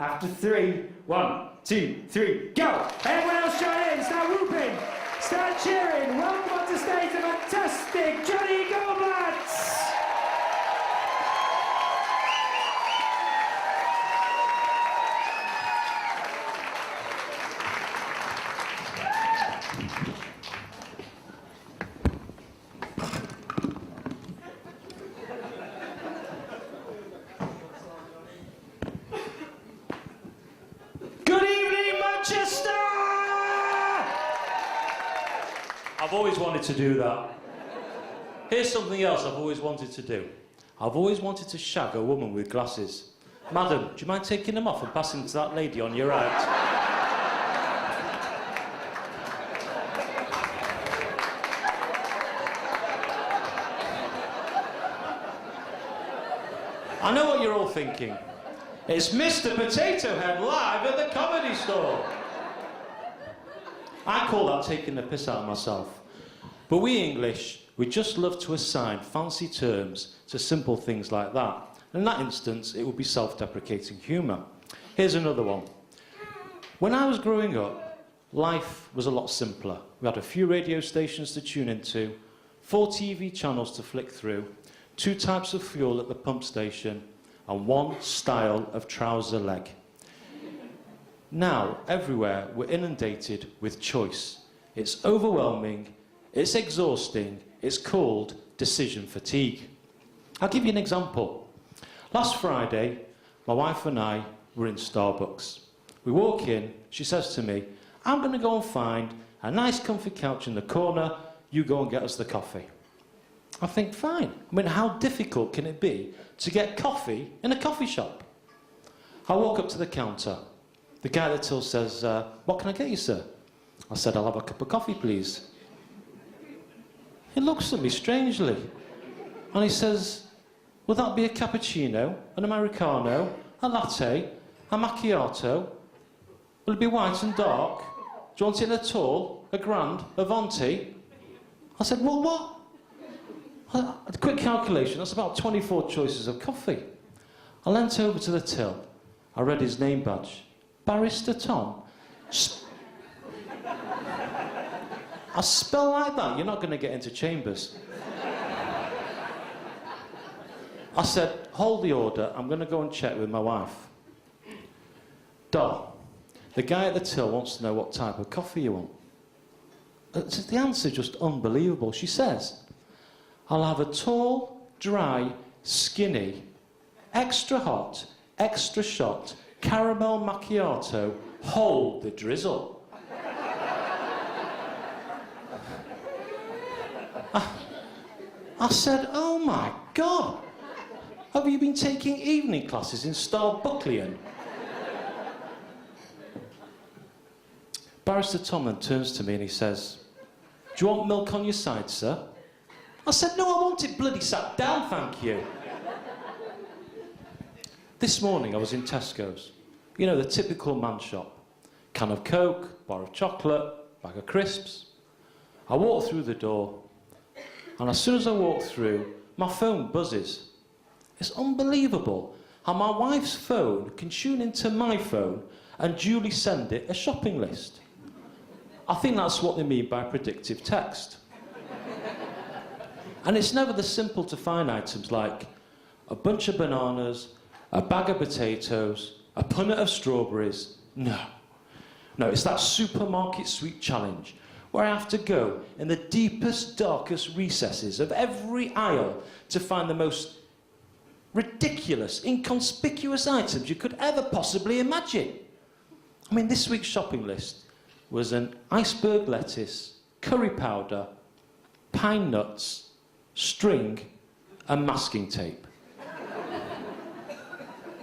After 3, 1, 2, 3, go! Everyone else join in, start whooping, start cheering. Welcome on to stage the fantastic Jonny Goldblatt! I've always wanted to do that. Here's something else I've always wanted to do. I've always wanted to shag a woman with glasses. Madam, do you mind taking them off and passing to that lady on your right? I know what you're all thinking. It's Mr. Potato Head live at the Comedy Store. I call that taking the piss out of myself. But we English, we just love to assign fancy terms to simple things like that. In that instance, it would be self-deprecating humour. Here's another one. When I was growing up, life was a lot simpler. We had a few radio stations to tune into, 4 TV channels to flick through, 2 types of fuel at the pump station, and 1 style of trouser leg. Now, everywhere, we're inundated with choice. It's overwhelming, it's exhausting, it's called decision fatigue. I'll give you an example. Last Friday, my wife and I were in Starbucks. We walk in, she says to me, I'm going to go and find a nice comfy couch in the corner, you go and get us the coffee. I think, fine. I mean, how difficult can it be to get coffee in a coffee shop? I walk up to the counter. The guy at the till says, what can I get you, sir? I said, I'll have a cup of coffee, please. He looks at me strangely. And he says, will that be a cappuccino, an Americano, a latte, a macchiato? Will it be white and dark? Do you want it in a tall, a grand, a venti? I said, well, what? A quick calculation, that's about 24 choices of coffee. I leant over to the till. I read his name badge. Barrister Tom. I spell like that, you're not going to get into chambers. I said, hold the order, I'm going to go and check with my wife. Doll, the guy at the till wants to know what type of coffee you want. The answer's just unbelievable. She says, I'll have a tall, dry, skinny, extra hot, extra shot, caramel macchiato, hold the drizzle. I said, oh my God, have you been taking evening classes in Starbucklian? Barrister Tom then turns to me and he says, do you want milk on your side, sir? I said, no, I want it bloody sat down, thank you. This morning I was in Tesco's. You know, the typical man shop. Can of Coke, bar of chocolate, bag of crisps. I walk through the door, and as soon as I walk through, my phone buzzes. It's unbelievable how my wife's phone can tune into my phone and duly send it a shopping list. I think that's what they mean by predictive text. And it's never the simple to find items like a bunch of bananas, a bag of potatoes, a punnet of strawberries. No, it's that supermarket sweet challenge where I have to go in the deepest, darkest recesses of every aisle to find the most ridiculous, inconspicuous items you could ever possibly imagine. I mean, this week's shopping list was an iceberg lettuce, curry powder, pine nuts, string, and masking tape.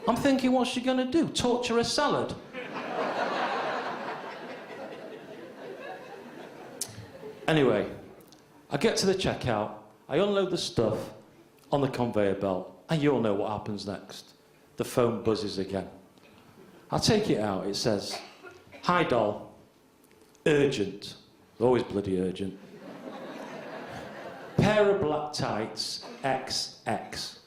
I'm thinking, what's she going to do? Torture a salad? Anyway, I get to the checkout, I unload the stuff on the conveyor belt, and you all know what happens next. The phone buzzes again. I take it out, it says, hi doll, urgent, always bloody urgent. Pair of black tights, XX.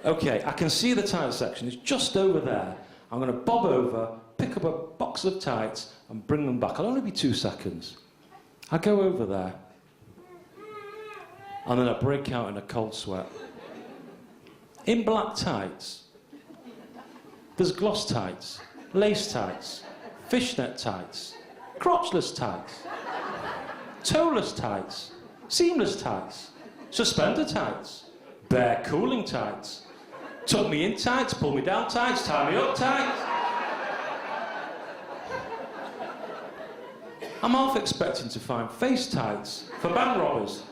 Okay, I can see the tight section. It's just over there. I'm going to bob over, pick up a box of tights and bring them back. I'll only be 2 seconds. I go over there and then I break out in a cold sweat. In black tights, there's gloss tights, lace tights, fishnet tights, crotchless tights, toeless tights, seamless tights, suspender tights, bare cooling tights, tuck me in tights, pull me down tights, tie me up tights. I'm half expecting to find face tights for bank robbers.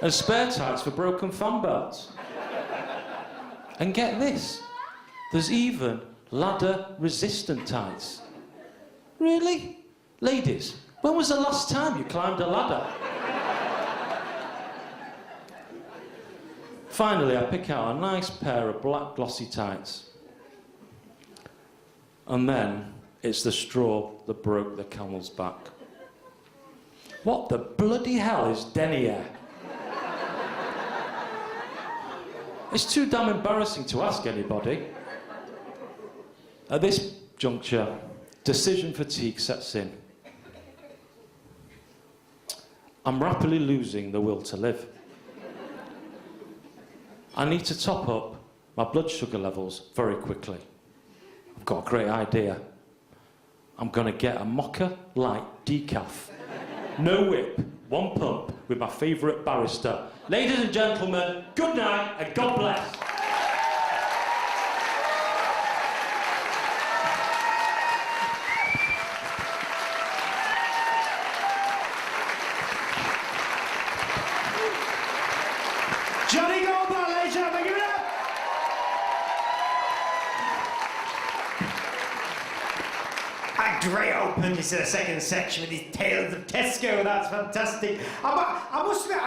And spare tights for broken fan belts. And get this, there's even ladder-resistant tights. Really? Ladies, when was the last time you climbed a ladder? Finally, I pick out a nice pair of black glossy tights. And then it's the straw that broke the camel's back. What the bloody hell is denier? It's too damn embarrassing to ask anybody. At this juncture, decision fatigue sets in. I'm rapidly losing the will to live. I need to top up my blood sugar levels very quickly. I've got a great idea. I'm going to get a Mocha Light decaf. No whip, 1 pump with my favourite barrister. Ladies and gentlemen, good night and God bless. Jonny Goldblatt, ladies and gentlemen, give it up! Great open to the second section with these tales of Tesco. That's fantastic. I must admit,